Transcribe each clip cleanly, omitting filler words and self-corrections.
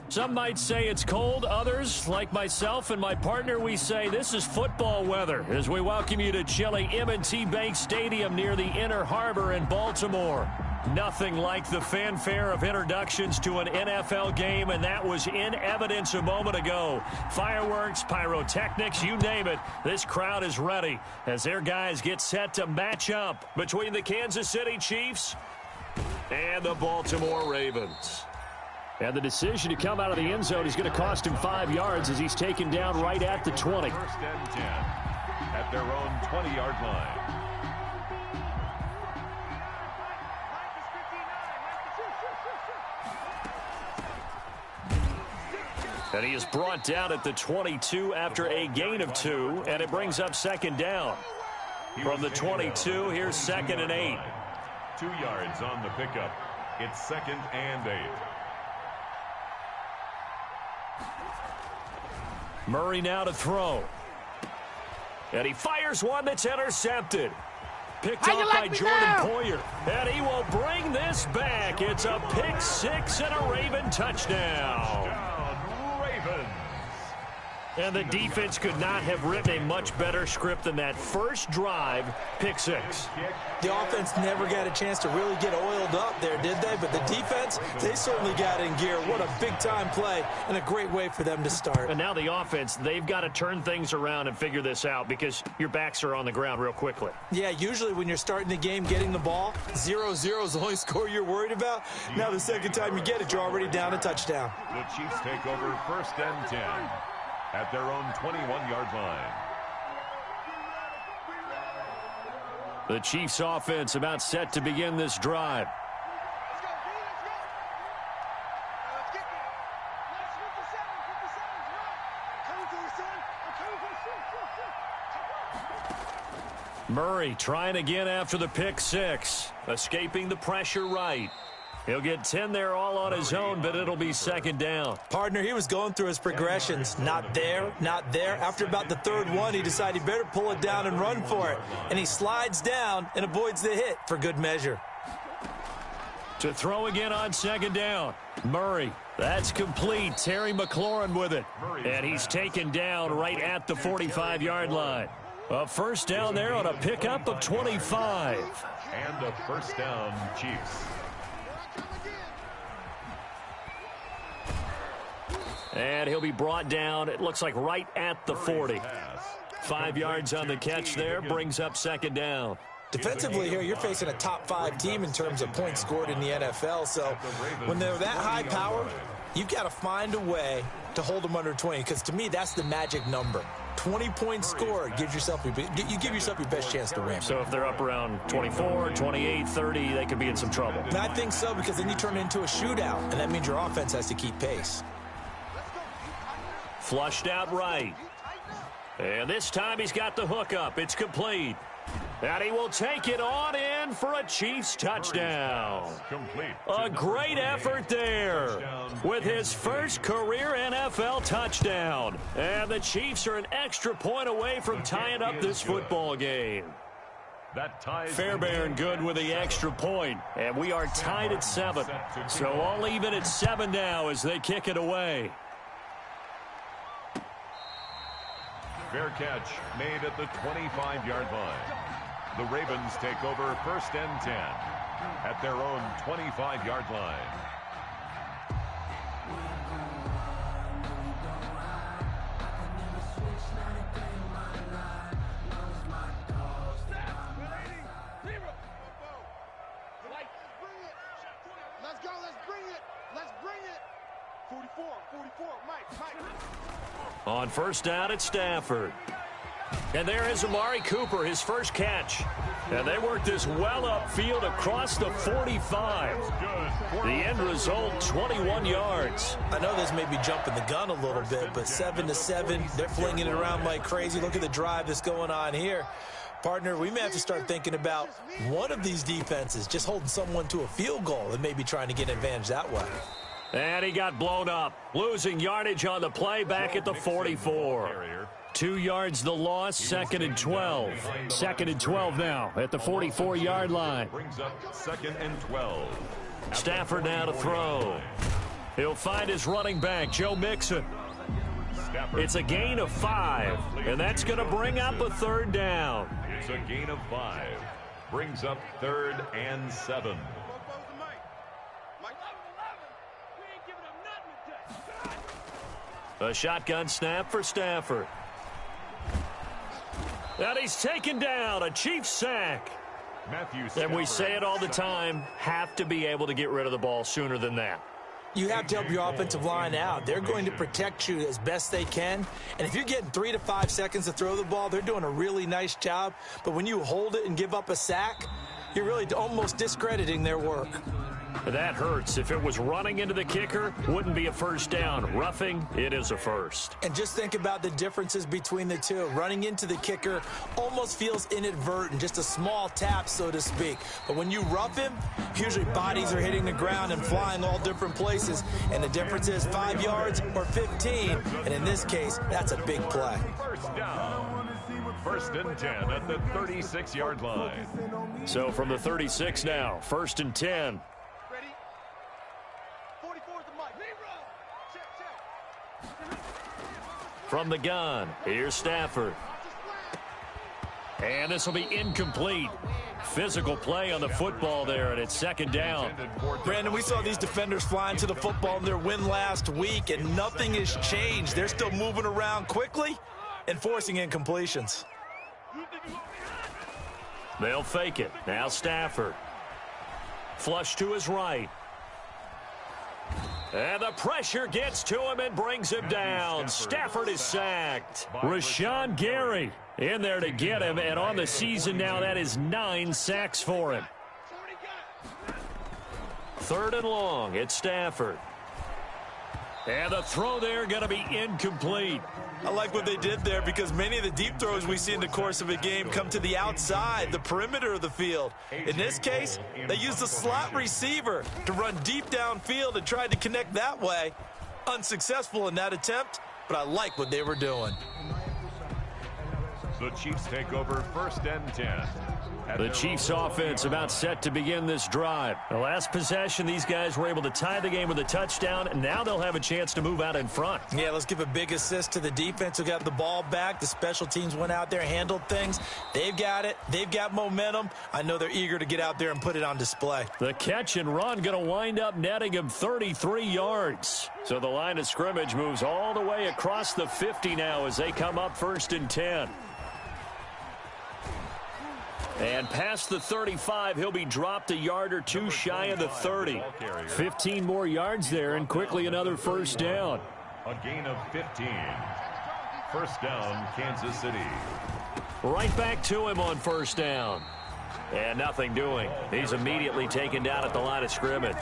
Some might say it's cold. Others, like myself and my partner, we say this is football weather as we welcome you to chilly M&T Bank Stadium near the Inner Harbor in Baltimore. Nothing like the fanfare of introductions to an NFL game, and that was in evidence a moment ago. Fireworks, pyrotechnics, you name it. This crowd is ready as their guys get set to match up between the Kansas City Chiefs and the Baltimore Ravens. And the decision to come out of the end zone is going to cost him 5 yards as he's taken down right at the 20. First and 10 at their own 20-yard line. And he is brought down at the 22 after a gain of 2, and it brings up second down. From the 22, here's 2nd and 8. 2 yards on the pickup. It's 2nd and 8. Murray now to throw. And he fires one that's intercepted. Picked off by Jordan Poyer. And he will bring this back. It's a pick 6 and a Raven touchdown. Ravens. And the defense could not have written a much better script than that first drive, pick 6. The offense never got a chance to really get oiled up there, did they? But the defense, they certainly got in gear. What a big-time play and a great way for them to start. And now the offense, they've got to turn things around and figure this out because your backs are on the ground real quickly. Yeah, usually when you're starting the game getting the ball, 0-0 is the only score you're worried about. Now the second time you get it, you're already down a touchdown. The Chiefs take over 1st and 10 at their own 21-yard line. The Chiefs offense about set to begin this drive. Murray trying again after the pick 6. Escaping the pressure right. He'll get 10 there all on his own, but it'll be second down. Partner, he was going through his progressions. Not there, not there. After about the third one, he decided he better pull it down and run for it. And he slides down and avoids the hit for good measure. To throw again on second down. Murray, that's complete. Terry McLaurin with it. And he's taken down right at the 45-yard line. A first down there on a pickup of 25. And a first down, Chiefs. And he'll be brought down, it looks like right at the 40. 5 yards on the catch there, brings up second down. Defensively here, you're facing a top 5 team in terms of points scored in the NFL. So when they're that high power, you've got to find a way to hold them under 20. Because to me, that's the magic number. 20 points scored gives yourself you give yourself your best chance to win. So if they're up around 24, 28, 30, they could be in some trouble. And I think so, because then you turn it into a shootout, and that means your offense has to keep pace. Flushed out right. And this time he's got the hook up. It's complete. And he will take it on in for a Chiefs touchdown. A great effort there with his first career NFL touchdown. And the Chiefs are an extra point away from tying up this football game. Fairbairn good with the extra point. And we are tied at 7. So all even at 7 now as they kick it away. Fair catch made at the 25-yard line. The Ravens take over 1st and 10 at their own 25-yard line. Let's go, let's bring it. Let's bring it. 44, Mike. On first down, it's Stafford. And there is Amari Cooper, his first catch. And they work this well upfield across the 45. The end result, 21 yards. I know this may be jumping the gun a little bit, but 7-7, they're flinging it around like crazy. Look at the drive that's going on here. Partner, we may have to start thinking about one of these defenses just holding someone to a field goal and maybe trying to get an advantage that way. And he got blown up, losing yardage on the play back at the 44. 2 yards the loss, 2nd and 12. 2nd and 12 now at the 44-yard line. Brings up 2nd and 12. Stafford now to throw. He'll find his running back, Joe Mixon. It's a gain of 5, and that's going to bring up a third down. It's a gain of 5. Brings up 3rd and 7. A shotgun snap for Stafford. And he's taken down, a Chiefs sack. And we say it all the time, have to be able to get rid of the ball sooner than that. You have to help your offensive line out. They're going to protect you as best they can. And if you're getting 3 to 5 seconds to throw the ball, they're doing a really nice job. But when you hold it and give up a sack, you're really almost discrediting their work. That hurts. If it was running into the kicker, wouldn't be a first down. Roughing, it is a first. And just think about the differences between the two. Running into the kicker almost feels inadvertent, just a small tap, so to speak. But when you rough him, usually bodies are hitting the ground and flying all different places. And the difference is 5 yards or 15. And in this case, that's a big play. First down. 1st and 10 at the 36-yard line. So from the 36 now, 1st and 10. From the gun, here's Stafford. And this will be incomplete. Physical play on the football there, and it's 2nd down. Brandon, we saw these defenders flying to the football in their win last week, and nothing has changed. They're still moving around quickly and forcing incompletions. They'll fake it. Now Stafford. Flush to his right. And the pressure gets to him and brings him down. Stafford is sacked. Rashawn Gary in there to get him, and on the season now, that is 9 sacks for him. 3rd and long, it's Stafford. And the throw there going to be incomplete. I like what they did there because many of the deep throws we see in the course of a game come to the outside, the perimeter of the field. In this case, they used the slot receiver to run deep downfield and tried to connect that way. Unsuccessful in that attempt, but I like what they were doing. The Chiefs take over 1st and 10. The Chiefs offense about set to begin this drive. The last possession, these guys were able to tie the game with a touchdown, and now they'll have a chance to move out in front. Yeah, let's give a big assist to the defense who got the ball back. The special teams went out there, handled things. They've got it. They've got momentum. I know they're eager to get out there and put it on display. The catch and run going to wind up netting him 33 yards. So the line of scrimmage moves all the way across the 50 now as they come up 1st and 10. And past the 35, he'll be dropped a yard or two shy of the 30. 15 more yards there, and quickly another first down. A gain of 15. First down, Kansas City. Right back to him on first down. And nothing doing. He's immediately taken down at the line of scrimmage.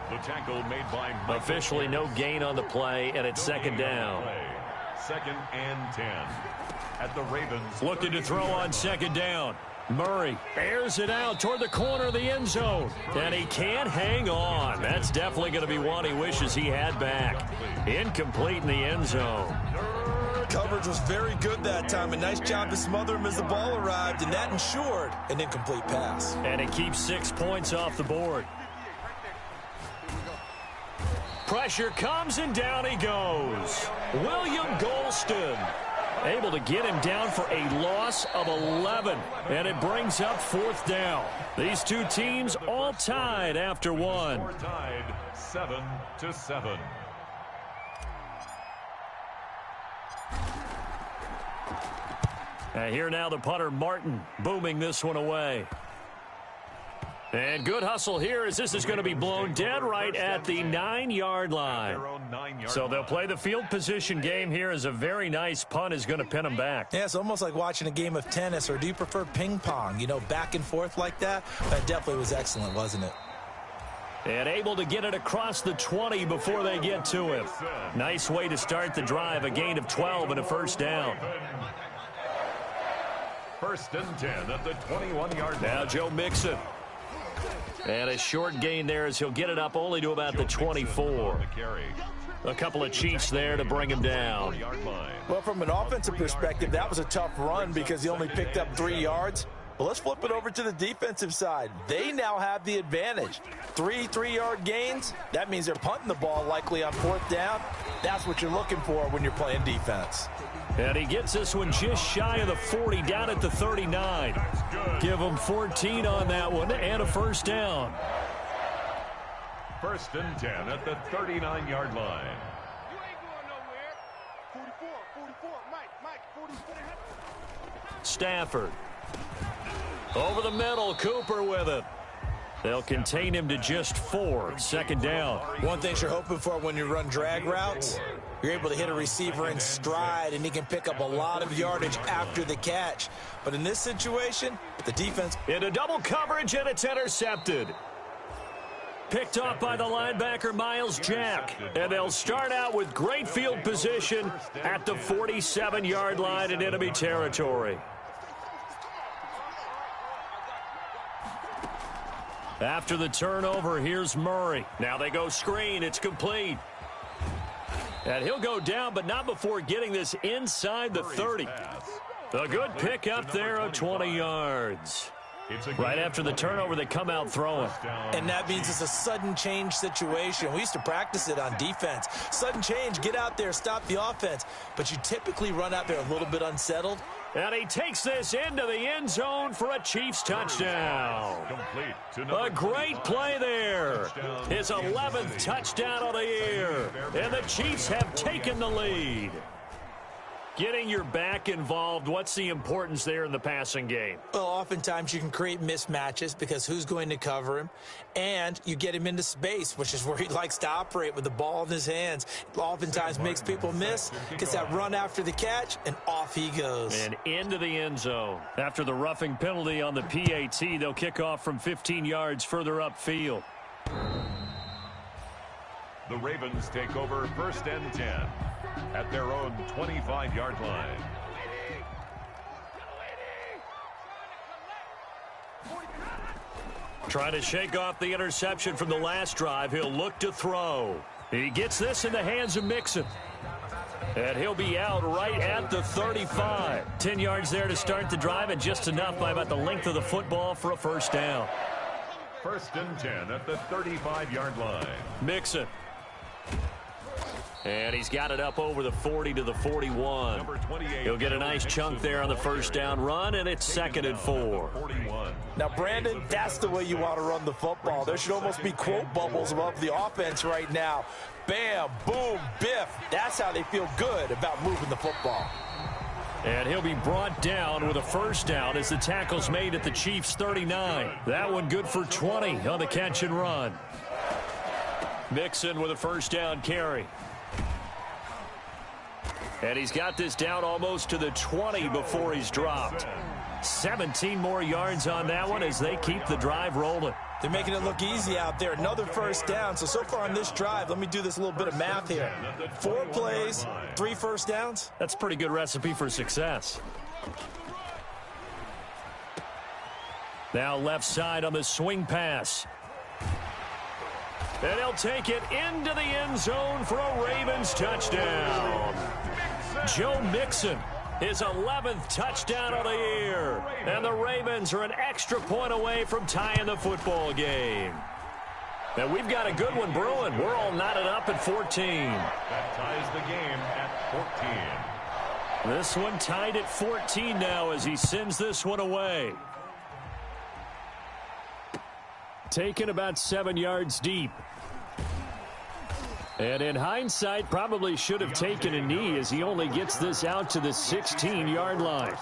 The tackle made by officially no gain on the play, and it's 2nd down. 2nd and 10. At the Ravens. Looking to throw on 2nd down. Murray airs it out toward the corner of the end zone. And he can't hang on. That's definitely going to be one he wishes he had back. Incomplete in the end zone. Coverage was very good that time. A nice job to smother him as the ball arrived, and that ensured an incomplete pass. And it keeps 6 points off the board. Pressure comes, and down he goes. William Golston able to get him down for a loss of 11, and it brings up 4th down. These two teams all tied after one. Tied 7-7. And here now the punter Martin booming this one away. And good hustle here as this is going to be blown dead right at the 9-yard line. So they'll play the field position game here as a very nice punt is going to pin them back. Yeah, it's almost like watching a game of tennis, or do you prefer ping pong? You know, back and forth like that? That definitely was excellent, wasn't it? And able to get it across the 20 before they get to him. Nice way to start the drive, a gain of 12 and a first down. 1st and 10 at the 21-yard line. Now Joe Mixon. And a short gain there as he'll get it up only to about the 24. A couple of Chiefs there to bring him down. Well, from an offensive perspective, that was a tough run because he only picked up 3 yards. But let's flip it over to the defensive side. They now have the advantage. 3 3-yard gains, that means they're punting the ball likely on 4th down. That's what you're looking for when you're playing defense. And he gets this one just shy of the 40, down at the 39. Give him 14 on that one and a first down. 1st and 10 at the 39-yard line. You ain't going nowhere. 44, Mike, 44. Stafford. Over the middle, Cooper with it. They'll contain him to just 4. 2nd down. One thing you're hoping for when you run drag routes, you're able to hit a receiver in stride, and he can pick up a lot of yardage after the catch. But in this situation, the defense... Into double coverage, and it's intercepted. Picked off by the linebacker, Miles Jack. And they'll start out with great field position at the 47-yard line in enemy territory. After the turnover, here's Murray. Now they go screen. It's complete. And he'll go down, but not before getting this inside the 30. A good pick up there of 20 yards. Right after the turnover, they come out throwing. And that means it's a sudden change situation. We used to practice it on defense. Sudden change, get out there, stop the offense. But you typically run out there a little bit unsettled. And he takes this into the end zone for a Chiefs touchdown. A great play there. His 11th touchdown of the year. And the Chiefs have taken the lead. Getting your back involved, what's the importance there in the passing game? Well, oftentimes you can create mismatches because who's going to cover him? And you get him into space, which is where he likes to operate with the ball in his hands. Oftentimes makes people miss, gets that run after the catch, and off he goes. And into the end zone. After the roughing penalty on the PAT, they'll kick off from 15 yards further upfield. The Ravens take over 1st and 10 at their own 25-yard line. Trying to shake off the interception from the last drive. He'll look to throw. He gets this in the hands of Mixon. And he'll be out right at the 35. 10 yards there to start the drive, and just enough by about the length of the football for a first down. 1st and 10 at the 35-yard line. Mixon. And he's got it up over the 40 to the 41. He'll get a nice chunk there on the first down run, and it's 2nd and 4. Now, Brandon, that's the way you want to run the football. There should almost be quote bubbles above the offense right now. Bam, boom, biff. That's how they feel good about moving the football. And he'll be brought down with a first down as the tackle's made at the Chiefs' 39. That one good for 20 on the catch and run. Mixon with a first down carry. And he's got this down almost to the 20 before he's dropped. 17 more yards on that one as they keep the drive rolling. They're making it look easy out there. Another first down. So far on this drive, let me do this little bit of math here. 4 plays, 3 first downs. That's a pretty good recipe for success. Now left side on the swing pass. And he'll take it into the end zone for a Ravens touchdown. Joe Mixon, his 11th touchdown of the year. And the Ravens are an extra point away from tying the football game. And we've got a good one brewing. We're all knotted up at 14. That ties the game at 14. This one tied at 14 now as he sends this one away. Taken about 7 yards deep. And in hindsight, probably should have taken a knee as he only gets this out to the 16-yard line.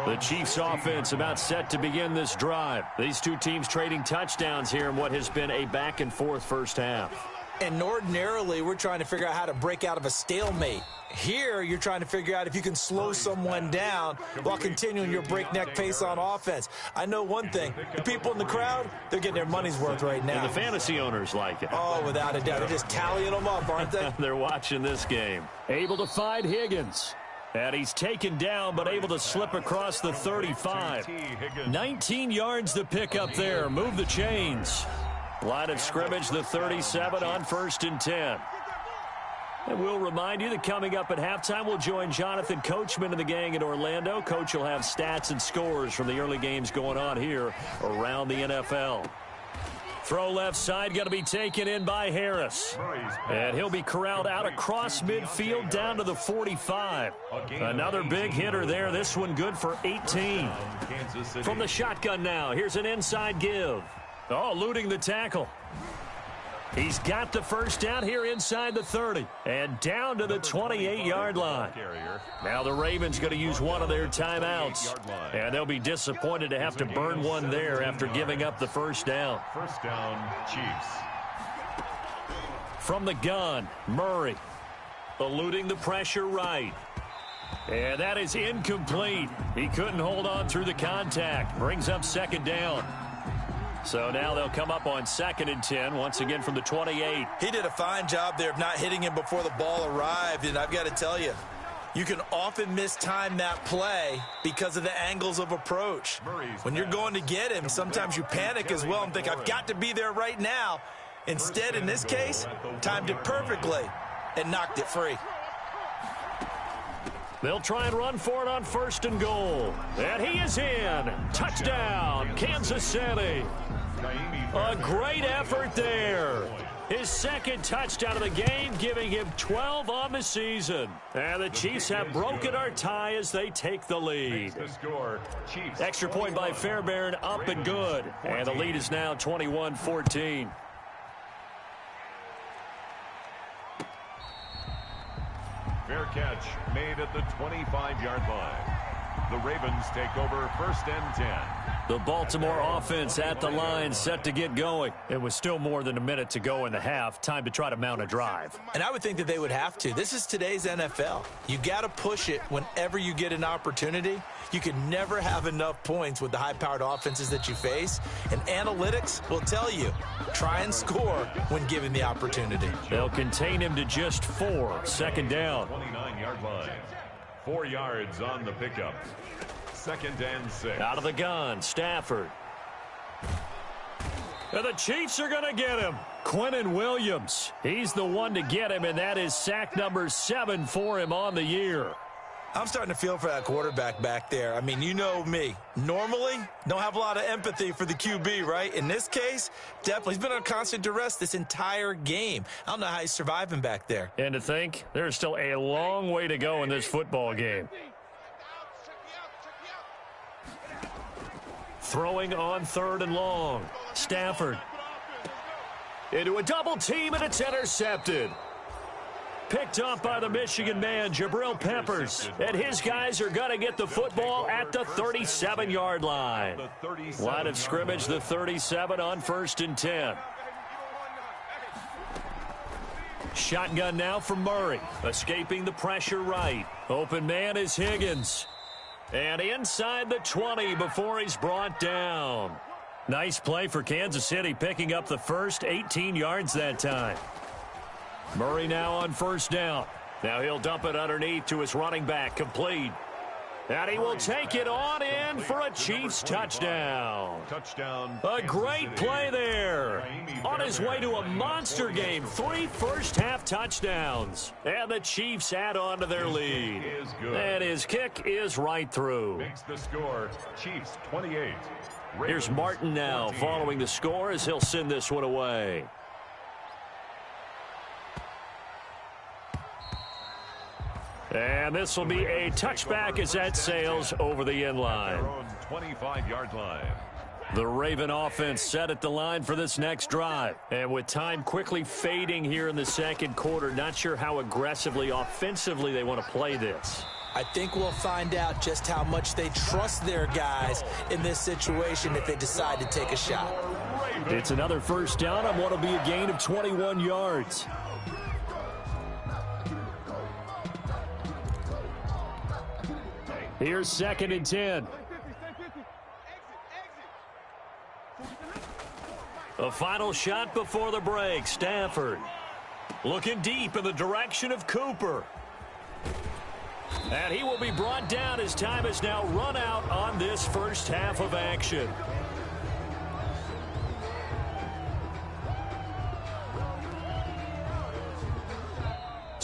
The Chiefs offense about set to begin this drive. These two teams trading touchdowns here in what has been a back-and-forth first half. And ordinarily, we're trying to figure out how to break out of a stalemate. Here, you're trying to figure out if you can slow someone down while continuing your breakneck pace on offense. I know one thing. The people in the crowd, they're getting their money's worth right now. And the fantasy owners like it. Oh, without a doubt. They're just tallying them up, aren't they? They're watching this game. Able to find Higgins. And he's taken down, but able to slip across the 35. 19 yards to pick up there. Move the chains. Line of scrimmage, the 37 on 1st and 10. And we'll remind you that coming up at halftime, we'll join Jonathan Coachman and the gang in Orlando. Coach will have stats and scores from the early games going on here around the NFL. Throw left side, going to be taken in by Harris. And he'll be corralled out across midfield down to the 45. Another big hitter there. This one good for 18. From the shotgun now, here's an inside give. Oh, eluding the tackle. He's got the first down here inside the 30 and down to the 28-yard line. Now the Ravens going to use one of their timeouts, and they'll be disappointed to have to burn one there after giving up the first down. First down, Chiefs. From the gun, Murray eluding the pressure right. And that is incomplete. He couldn't hold on through the contact. Brings up second down. So now they'll come up on 2nd and 10, once again from the 28. He did a fine job there of not hitting him before the ball arrived, and I've got to tell you, you can often mistime that play because of the angles of approach. When you're going to get him, sometimes you panic as well and think, I've got to be there right now. Instead, in this case, timed it perfectly and knocked it free. They'll try and run for it on 1st and goal. And he is in. Touchdown, Kansas City. A great effort there. His second touchdown of the game, giving him 12 on the season. And the Chiefs have broken our tie as they take the lead. Extra point by Fairbairn, up and good. And the lead is now 21-14. Fair catch made at the 25-yard line. The Ravens take over 1st and 10. The Baltimore offense at the line, set to get going. It was still more than a minute to go in the half. Time to try to mount a drive. And I would think that they would have to. This is today's NFL. You got to push it whenever you get an opportunity. You can never have enough points with the high-powered offenses that you face. And analytics will tell you, try and score when given the opportunity. They'll contain him to just 4. Second down. 29-yard line. 4 yards on the pickup. 2nd and 6. Out of the gun, Stafford. And the Chiefs are going to get him. Quinnen Williams. He's the one to get him, and that is sack number 7 for him on the year. I'm starting to feel for that quarterback back there. I mean, you know me. Normally, don't have a lot of empathy for the QB, right? In this case, definitely. He's been on constant duress this entire game. I don't know how he's surviving back there. And to think, there's still a long way to go in this football game. Throwing on 3rd and long. Stafford. Into a double team, and it's intercepted. Picked off by the Michigan man, Jabril Peppers. And his guys are going to get the football at the 37-yard line. Line of scrimmage, the 37 on 1st and 10. Shotgun now from Murray. Escaping the pressure right. Open man is Higgins. And inside the 20 before he's brought down. Nice play for Kansas City, picking up the first 18 yards that time. Murray now on 1st down. Now he'll dump it underneath to his running back, complete. And he will take it on in for a Chiefs touchdown. A great play there. On his way to a monster game. 3 first-half touchdowns. And the Chiefs add on to their lead. And his kick is right through. Makes the score, Chiefs 28. Here's Martin now following the score as he'll send this one away. And this will be a touchback as that sails over the end line. 25-yard line. The Raven offense set at the line for this next drive. And with time quickly fading here in the second quarter, not sure how aggressively, offensively they want to play this. I think we'll find out just how much they trust their guys in this situation if they decide to take a shot. It's another first down on what will be a gain of 21 yards. Here's 2nd and 10. A final shot before the break. Stafford looking deep in the direction of Cooper. And he will be brought down as time has now run out on this first half of action.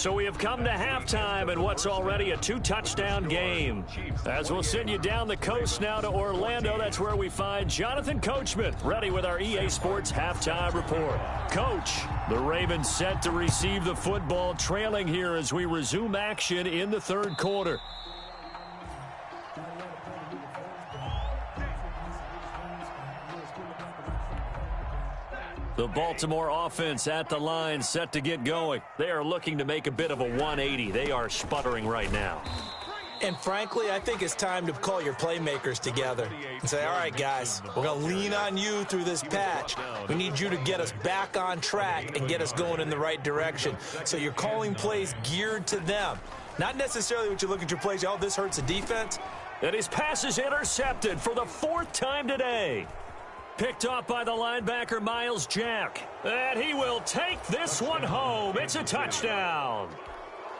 So we have come to halftime in what's already a 2-touchdown game. As we'll send you down the coast now to Orlando, that's where we find Jonathan Coachman, ready with our EA Sports halftime report. Coach, the Ravens set to receive the football, trailing here as we resume action in the third quarter. The Baltimore offense at the line, set to get going. They are looking to make a bit of a 180. They are sputtering right now. And frankly, I think it's time to call your playmakers together and say, all right, guys, we're going to lean on you through this patch. We need you to get us back on track and get us going in the right direction. So you're calling plays geared to them. Not necessarily what you look at your plays, oh, this hurts the defense. And his pass is intercepted for the 4th time today. Picked off by the linebacker, Miles Jack. And he will take this one home. It's a touchdown.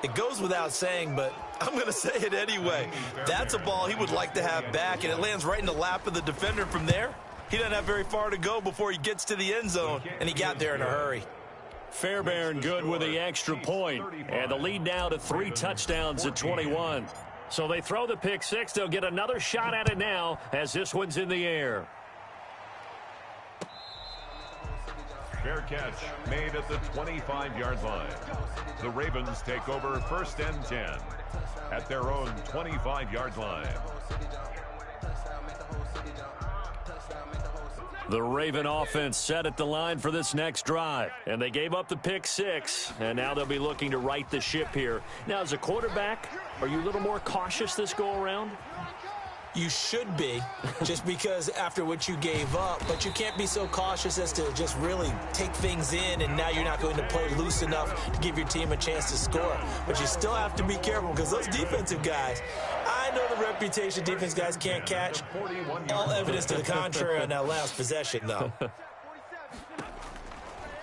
It goes without saying, but I'm going to say it anyway. That's a ball he would like to have back, and it lands right in the lap of the defender from there. He doesn't have very far to go before he gets to the end zone, and he got there in a hurry. Fairbairn good with the extra point, and the lead now to 3 touchdowns at 21. So they throw the pick six. They'll get another shot at it now as this one's in the air. Fair catch made at the 25-yard line. The Ravens take over 1st and 10 at their own 25-yard line. The Raven offense set at the line for this next drive, and they gave up the pick six, and now they'll be looking to right the ship here. Now, as a quarterback, are you a little more cautious this go-around? You should be, just because after what you gave up, but you can't be so cautious as to just really take things in, and now you're not going to play loose enough to give your team a chance to score. But you still have to be careful because those defensive guys, I know the reputation defense guys can't catch. All evidence to the contrary on that last possession, though.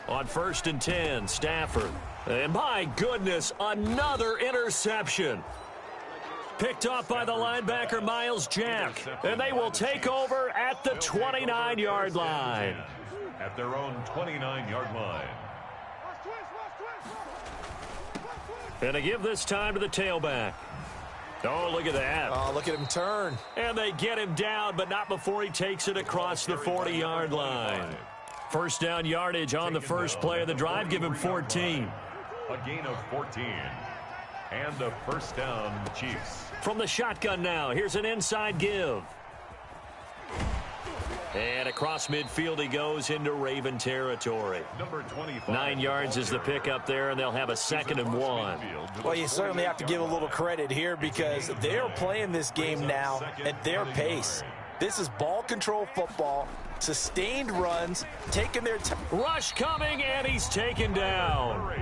On 1st and 10, Stafford. And my goodness, another interception. Picked off by the linebacker, Miles Jack. And they will take over at the 29-yard line. At their own 29-yard line. And they give this time to the tailback. Oh, look at that. Oh, look at him turn. And they get him down, but not before he takes it across the 40-yard line. First down yardage on the first play of the drive. Give him 14. A gain of 14. And a first down, Chiefs. From the shotgun now, here's an inside give. And across midfield he goes into Raven territory. Number 25. 9 yards is the pickup there, and they'll have a 2nd and 1. Well, you certainly have to give a little credit here because they're playing this game now at their pace. This is ball control football, sustained runs, taking their time. Rush coming, and he's taken down.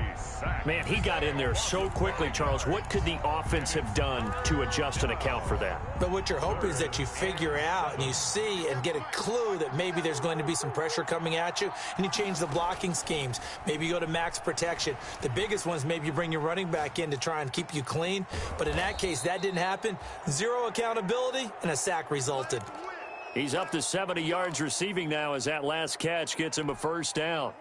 Man, he got in there so quickly, Charles. What could the offense have done to adjust and account for that? But what you're hoping is that you figure out and you see and get a clue that maybe there's going to be some pressure coming at you, and you change the blocking schemes. Maybe you go to max protection. The biggest one is maybe you bring your running back in to try and keep you clean. But in that case, that didn't happen. Zero accountability, and a sack resulted. He's up to 70 yards receiving now as that last catch gets him a first down.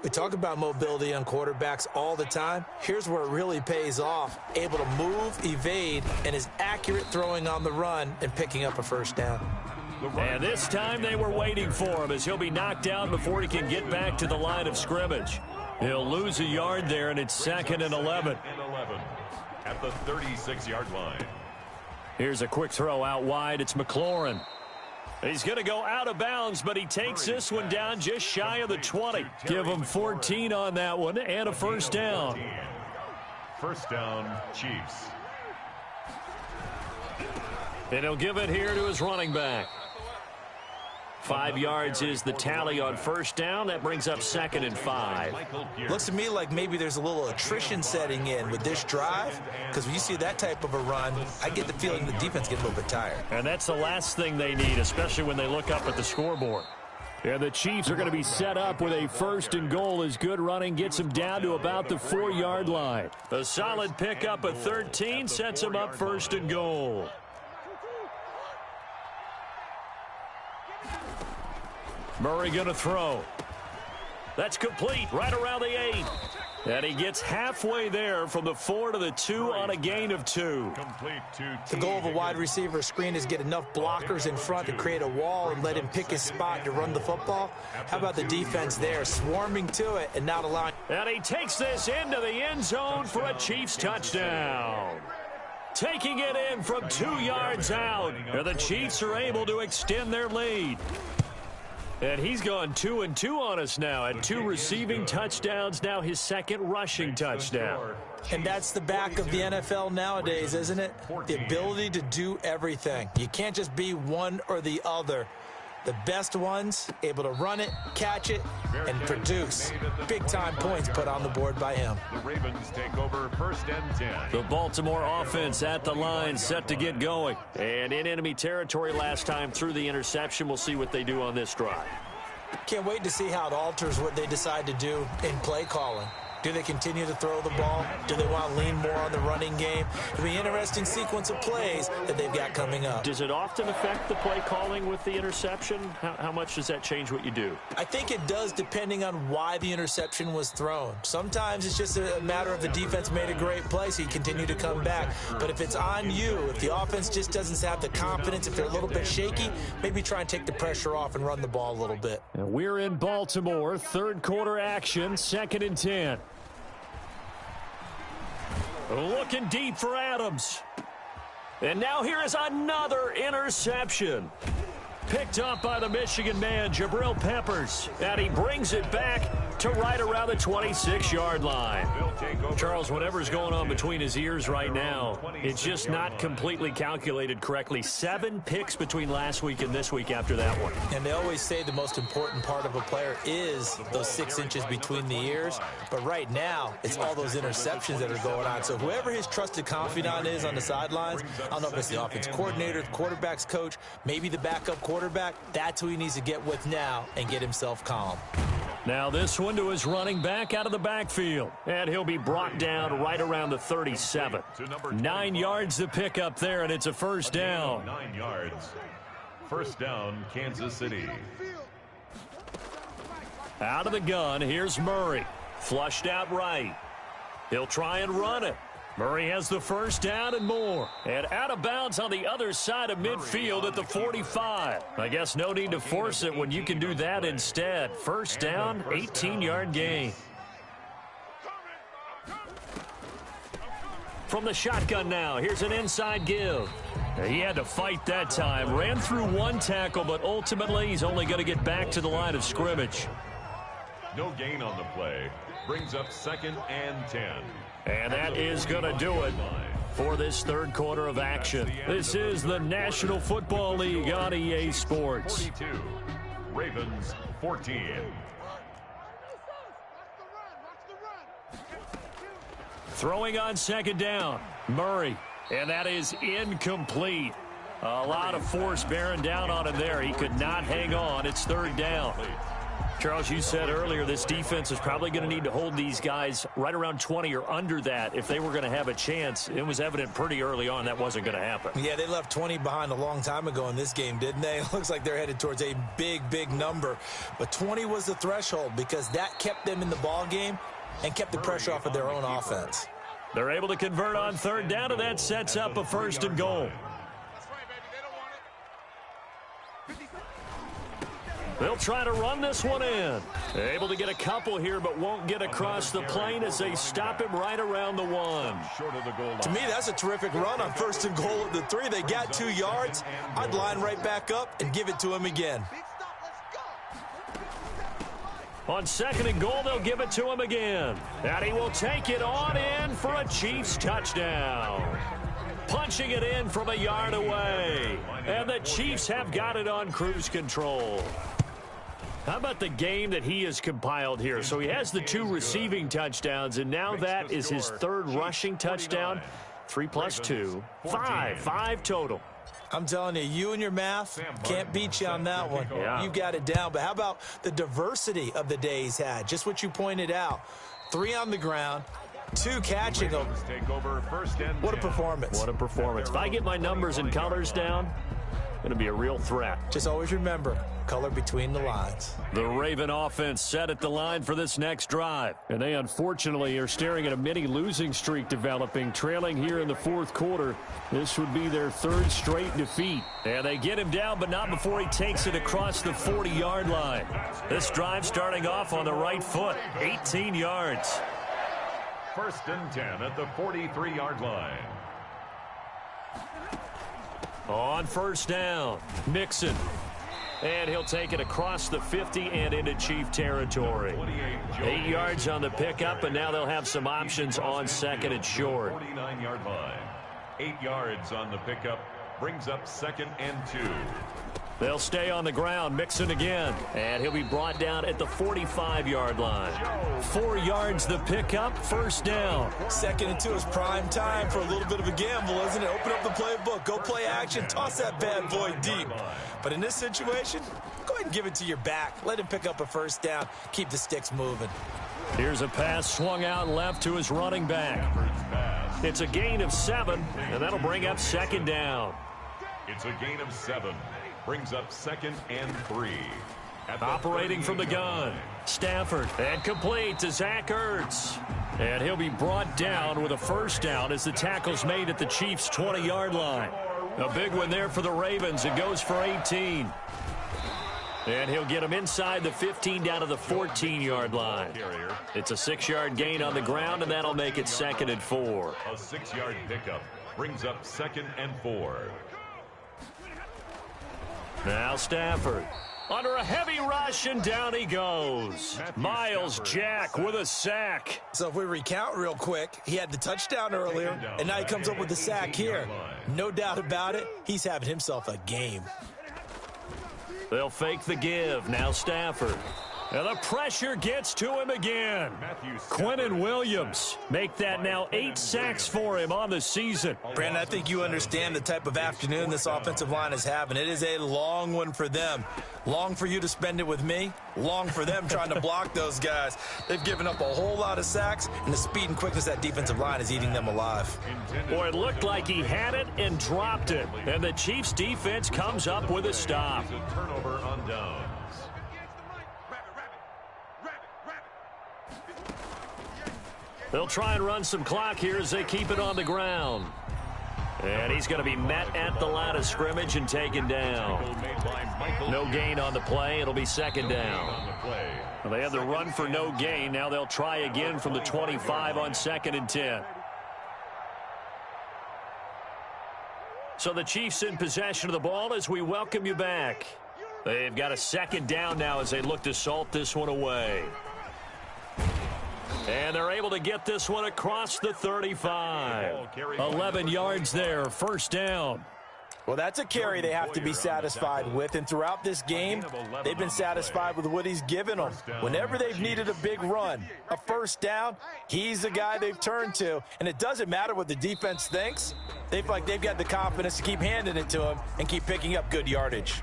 We talk about mobility on quarterbacks all the time. Here's where it really pays off. Able to move, evade, and is accurate throwing on the run and picking up a first down. And this time they were waiting for him as he'll be knocked down before he can get back to the line of scrimmage. He'll lose a yard there, and it's 2nd and 11. At the 36-yard line. Here's a quick throw out wide. It's McLaurin. He's going to go out of bounds, but he takes this one down just shy of the 20. Give him 14 on that one and a first down. First down, Chiefs. And he'll give it here to his running back. 5 yards is the tally on first down. That brings up 2nd and 5. Looks to me like maybe there's a little attrition setting in with this drive, because when you see that type of a run, I get the feeling the defense gets a little bit tired. And that's the last thing they need, especially when they look up at the scoreboard. And the Chiefs are going to be set up with a 1st and goal as good running gets them down to about the 4-yard line. A solid pickup of 13 sets them up 1st and goal. Murray going to throw. That's complete right around the 8. And he gets halfway there from the 4 to the 2 on a gain of 2. The goal of a wide receiver screen is get enough blockers in front to create a wall and let him pick his spot to run the football. How about the defense there, swarming to it and not allowing. And he takes this into the end zone for a Chiefs touchdown. Taking it in from 2 yards out. And the Chiefs are able to extend their lead. And he's gone 2-2 on us now at 2 receiving touchdowns, now his 2nd rushing touchdown. And that's the back of the NFL nowadays, isn't it? The ability to do everything. You can't just be one or the other. The best ones able to run it, catch it, and produce big-time points put on the board by him. The Ravens take over 1st and 10. The Baltimore offense at the line, set to get going. And in enemy territory last time through the interception. We'll see what they do on this drive. Can't wait to see how it alters what they decide to do in play calling. Do they continue to throw the ball? Do they want to lean more on the running game? It'll be an interesting sequence of plays that they've got coming up. Does it often affect the play calling with the interception? How much does that change what you do? I think it does, depending on why the interception was thrown. Sometimes it's just a matter of the defense made a great play, so you continue to come back. But if it's on you, if the offense just doesn't have the confidence, if they're a little bit shaky, maybe try and take the pressure off and run the ball a little bit. And we're in Baltimore, 3rd quarter action, 2nd and 10. Looking deep for Adams. And now here is another interception. Picked up by the Michigan man, Jabril Peppers. And he brings it back to right around the 26-yard line. Charles, whatever's going on between his ears right now, it's just not completely calculated correctly. 7 picks between last week and this week after that one. And they always say the most important part of a player is those 6 inches between the ears. But right now, it's all those interceptions that are going on. So whoever his trusted confidant is on the sidelines, I don't know if it's the offense coordinator, the quarterback's coach, maybe the backup quarterback, that's who he needs to get with now and get himself calm. Now this one to his running back out of the backfield. And he'll be brought down right around the 37. 9 yards to pick up there, and it's a 1st down. 9 yards. 1st down, Kansas City. Out of the gun, here's Murray. Flushed out right. He'll try and run it. Murray has the 1st down and more. And out of bounds on the other side of midfield at the 45. I guess no need to force it when you can do that instead. 1st down, 18-yard gain. From the shotgun now, here's an inside give. He had to fight that time. Ran through 1 tackle, but ultimately he's only going to get back to the line of scrimmage. No gain on the play. Brings up 2nd and 10. And that is going to do it for this 3rd quarter of action. This is the National Football League on EA Sports. 42. Ravens 14. Throwing on 2nd down. Murray. And that is incomplete. A lot of force bearing down on him there. He could not hang on. It's 3rd down. Charles, you said earlier this defense is probably going to need to hold these guys right around 20 or under that if they were going to have a chance. It was evident pretty early on that wasn't going to happen. Yeah, they left 20 behind a long time ago in this game, didn't they? It looks like they're headed towards a big, big number. But 20 was the threshold because that kept them in the ball game and kept the pressure off of their own offense. They're able to convert on 3rd down, and that sets up a 1st and goal. They'll try to run this one in. Able to get a couple here, but won't get across the plane as they stop him right around the 1. To me, that's a terrific run on 1st and goal at the 3. They got 2 yards. I'd line right back up and give it to him again. On 2nd and goal, they'll give it to him again. And he will take it on in for a Chiefs touchdown. Punching it in from a yard away. And the Chiefs have got it on cruise control. How about the game that he has compiled here? So he has the 2 receiving touchdowns, and now that is his 3rd rushing touchdown. 3 plus 2, 5 total. I'm telling you, you and your math can't beat you on that one. Yeah. You got it down. But how about the diversity of the day he's had? Just what you pointed out. 3 on the ground, 2 catching them. What a performance. What a performance. If I get my numbers and colors down, Going to be a real threat. Just always remember, color between the lines. The Raven offense set at the line for this next drive. And they unfortunately are staring at a mini losing streak developing, trailing here in the fourth quarter. This would be their third straight defeat. And they get him down, but not before he takes it across the 40-yard line. This drive starting off on the right foot, 18 yards. 1st and 10 at the 43-yard line. On 1st down, Mixon. And he'll take it across the 50 and into Chief territory. 8 yards on the pickup, and now they'll have some options on 2nd and short. 49-yard line. 8 yards on the pickup. Brings up 2nd and 2. They'll stay on the ground. Mixon again. And he'll be brought down at the 45-yard line. 4 yards the pickup. 1st down. 2nd and 2 is prime time for a little bit of a gamble, isn't it? Open up the playbook. Go play action. Toss that bad boy deep. But in this situation, go ahead and give it to your back. Let him pick up a 1st down. Keep the sticks moving. Here's a pass swung out left to his running back. It's a gain of 7, and that'll bring up 2nd down. It's a gain of 7. Brings up 2nd and 3. Operating from the gun, Stafford, and complete to Zach Ertz. And he'll be brought down with a 1st down as the tackle's made at the Chiefs' 20-yard line. A big one there for the Ravens. It goes for 18. And he'll get him inside the 15 down to the 14-yard line. It's a 6-yard gain on the ground, and that'll make it 2nd and 4. A 6-yard pickup brings up 2nd and 4. Now Stafford under a heavy rush, and down he goes. Miles Jack with a sack. So if we recount real quick, he had the touchdown earlier, and now he comes up with the sack here. No doubt about it, he's having himself a game. They'll fake the give. Now Stafford. And the pressure gets to him again. Quinnen Williams make that now 8 sacks for him on the season. Brandon, I think you understand the type of afternoon this offensive line is having. It is a long one for them. Long for you to spend it with me. Long for them trying to block those guys. They've given up a whole lot of sacks, and the speed and quickness of that defensive line is eating them alive. Boy, it looked like he had it and dropped it. And the Chiefs defense comes up with a stop. A turnover on downs. They'll try and run some clock here as they keep it on the ground. And he's going to be met at the line of scrimmage and taken down. No gain on the play. It'll be 2nd down. Well, they had the run for no gain. Now they'll try again from the 25 on 2nd and 10. So the Chiefs in possession of the ball as we welcome you back. They've got a 2nd down now as they look to salt this one away. And they're able to get this one across the 35. 11 yards there, 1st down. Well, that's a carry they have to be satisfied with. And throughout this game, they've been satisfied with what he's given them. Whenever they've needed a big run, a 1st down, he's the guy they've turned to. And it doesn't matter what the defense thinks. They feel like they've got the confidence to keep handing it to him and keep picking up good yardage.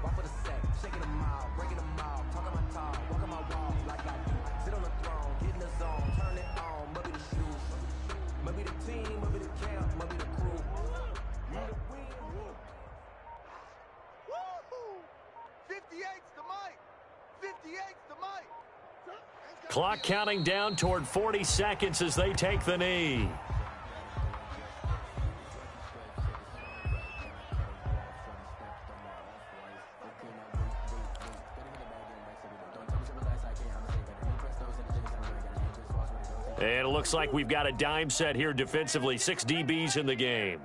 Clock counting down toward 40 seconds as they take the knee. And it looks like we've got a dime set here defensively. 6 DBs in the game.